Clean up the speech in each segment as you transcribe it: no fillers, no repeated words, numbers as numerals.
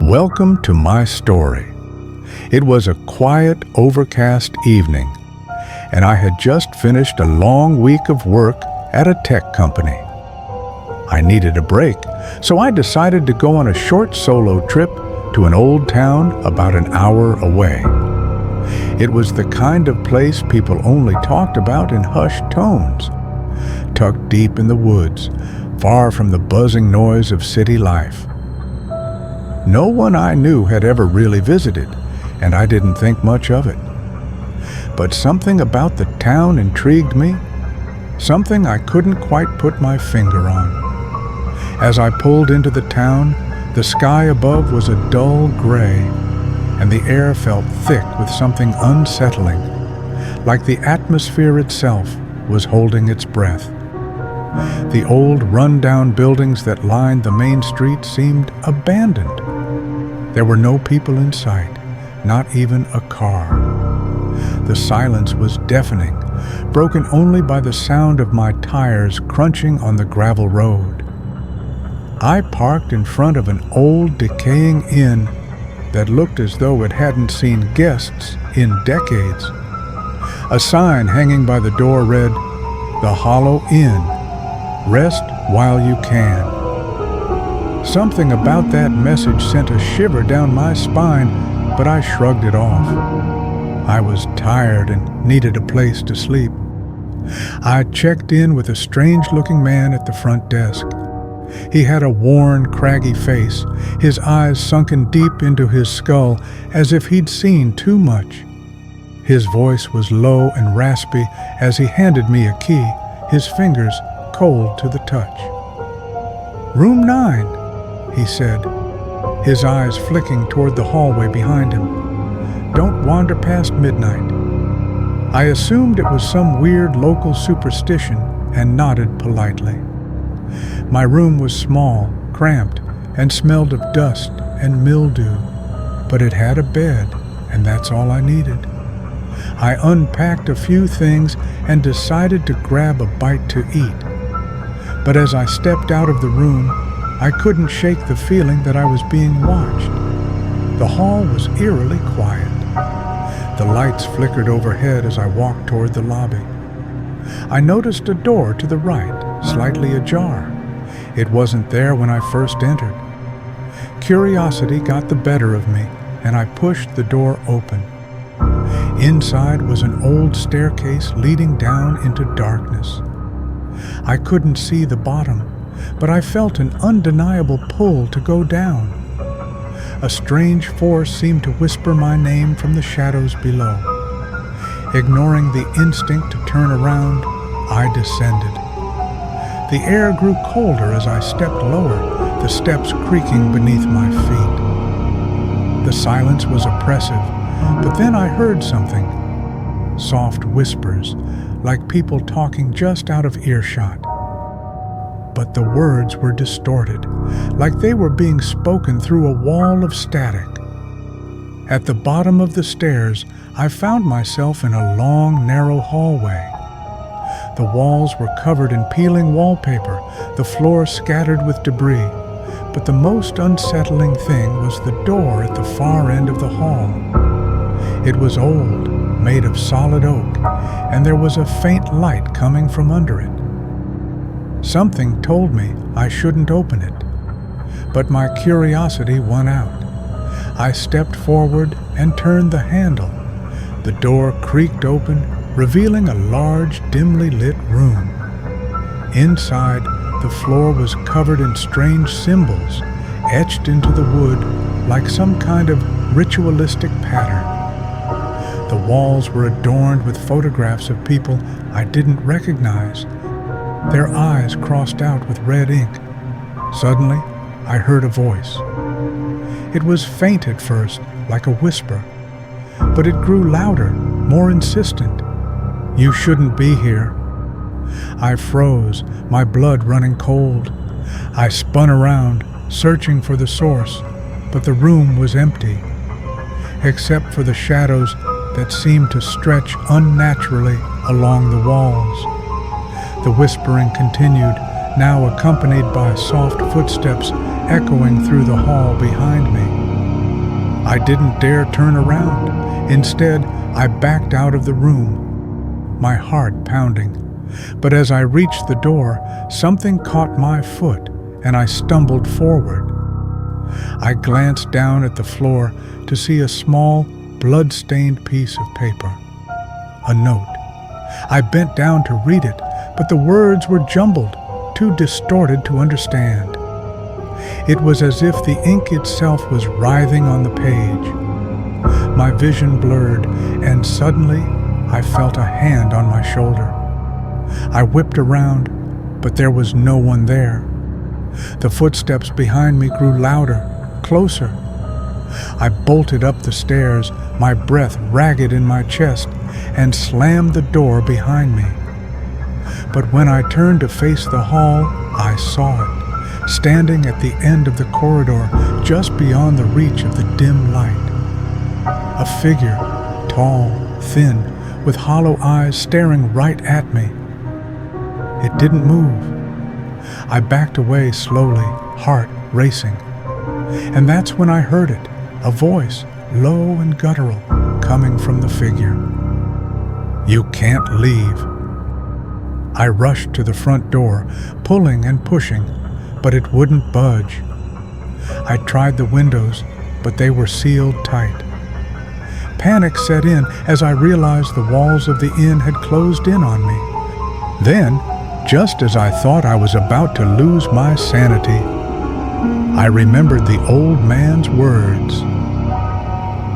Welcome to my story. It was a quiet, overcast evening, and I had just finished a long week of work at a tech company. I needed a break, so I decided to go on a short solo trip to an old town about an hour away. It was the kind of place people only talked about in hushed tones, tucked deep in the woods, far from the buzzing noise of city life. No one I knew had ever really visited, and I didn't think much of it. But something about the town intrigued me, something I couldn't quite put my finger on. As I pulled into the town, the sky above was a dull gray, and the air felt thick with something unsettling, like the atmosphere itself was holding its breath. The old, run-down buildings that lined the main street seemed abandoned. There were no people in sight, not even a car. The silence was deafening, broken only by the sound of my tires crunching on the gravel road. I parked in front of an old, decaying inn that looked as though it hadn't seen guests in decades. A sign hanging by the door read, "The Hollow Inn. Rest while you can." Something about that message sent a shiver down my spine, but I shrugged it off. I was tired and needed a place to sleep. I checked in with a strange-looking man at the front desk. He had a worn, craggy face, his eyes sunken deep into his skull as if he'd seen too much. His voice was low and raspy as he handed me a key, his fingers cold to the touch. "Room 9, he said, his eyes flicking toward the hallway behind him. "Don't wander past midnight." I assumed it was some weird local superstition and nodded politely. My room was small, cramped, and smelled of dust and mildew, but it had a bed, and that's all I needed. I unpacked a few things and decided to grab a bite to eat. But as I stepped out of the room, I couldn't shake the feeling that I was being watched. The hall was eerily quiet. The lights flickered overhead as I walked toward the lobby. I noticed a door to the right, slightly ajar. It wasn't there when I first entered. Curiosity got the better of me, and I pushed the door open. Inside was an old staircase leading down into darkness. I couldn't see the bottom, but I felt an undeniable pull to go down. A strange force seemed to whisper my name from the shadows below. Ignoring the instinct to turn around, I descended. The air grew colder as I stepped lower, the steps creaking beneath my feet. The silence was oppressive, but then I heard something. Soft whispers, like people talking just out of earshot. But the words were distorted, like they were being spoken through a wall of static. At the bottom of the stairs, I found myself in a long, narrow hallway. The walls were covered in peeling wallpaper, the floor scattered with debris, but the most unsettling thing was the door at the far end of the hall. It was old, made of solid oak, and there was a faint light coming from under it. Something told me I shouldn't open it, but my curiosity won out. I stepped forward and turned the handle. The door creaked open, revealing a large, dimly lit room. Inside, the floor was covered in strange symbols, etched into the wood like some kind of ritualistic pattern. The walls were adorned with photographs of people I didn't recognize. Their eyes crossed out with red ink. Suddenly, I heard a voice. It was faint at first, like a whisper, but it grew louder, more insistent. "You shouldn't be here." I froze, my blood running cold. I spun around, searching for the source, but the room was empty, except for the shadows that seemed to stretch unnaturally along the walls. The whispering continued, now accompanied by soft footsteps echoing through the hall behind me. I didn't dare turn around. Instead, I backed out of the room, my heart pounding. But as I reached the door, something caught my foot, and I stumbled forward. I glanced down at the floor to see a small, blood-stained piece of paper. A note. I bent down to read it, but the words were jumbled, too distorted to understand. It was as if the ink itself was writhing on the page. My vision blurred, and suddenly I felt a hand on my shoulder. I whipped around, but there was no one there. The footsteps behind me grew louder, closer. I bolted up the stairs, my breath ragged in my chest, and slammed the door behind me. But when I turned to face the hall, I saw it, standing at the end of the corridor, just beyond the reach of the dim light. A figure, tall, thin, with hollow eyes staring right at me. It didn't move. I backed away slowly, heart racing. And that's when I heard it, a voice, low and guttural, coming from the figure. "You can't leave." I rushed to the front door, pulling and pushing, but it wouldn't budge. I tried the windows, but they were sealed tight. Panic set in as I realized the walls of the inn had closed in on me. Then, just as I thought I was about to lose my sanity, I remembered the old man's words.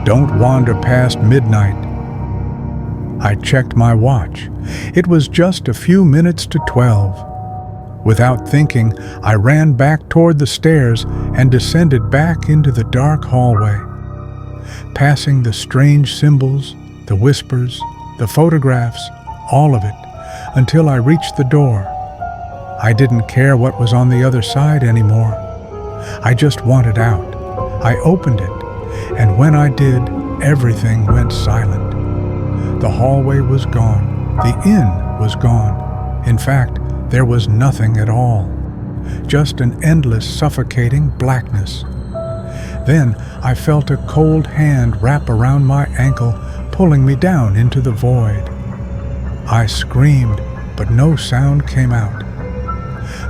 "Don't wander past midnight." I checked my watch. It was just a few minutes to 12. Without thinking, I ran back toward the stairs and descended back into the dark hallway. Passing the strange symbols, the whispers, the photographs, all of it, until I reached the door. I didn't care what was on the other side anymore. I just wanted out. I opened it, and when I did, everything went silent. The hallway was gone. The inn was gone. In fact, there was nothing at all. Just an endless, suffocating blackness. Then I felt a cold hand wrap around my ankle, pulling me down into the void. I screamed, but no sound came out.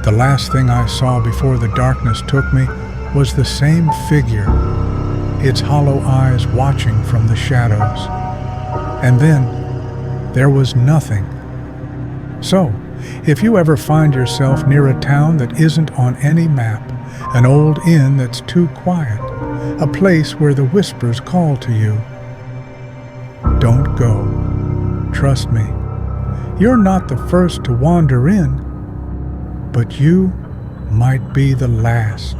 The last thing I saw before the darkness took me was the same figure, its hollow eyes watching from the shadows. And then there was nothing. So, if you ever find yourself near a town that isn't on any map, an old inn that's too quiet, a place where the whispers call to you, don't go. Trust me, you're not the first to wander in, but you might be the last.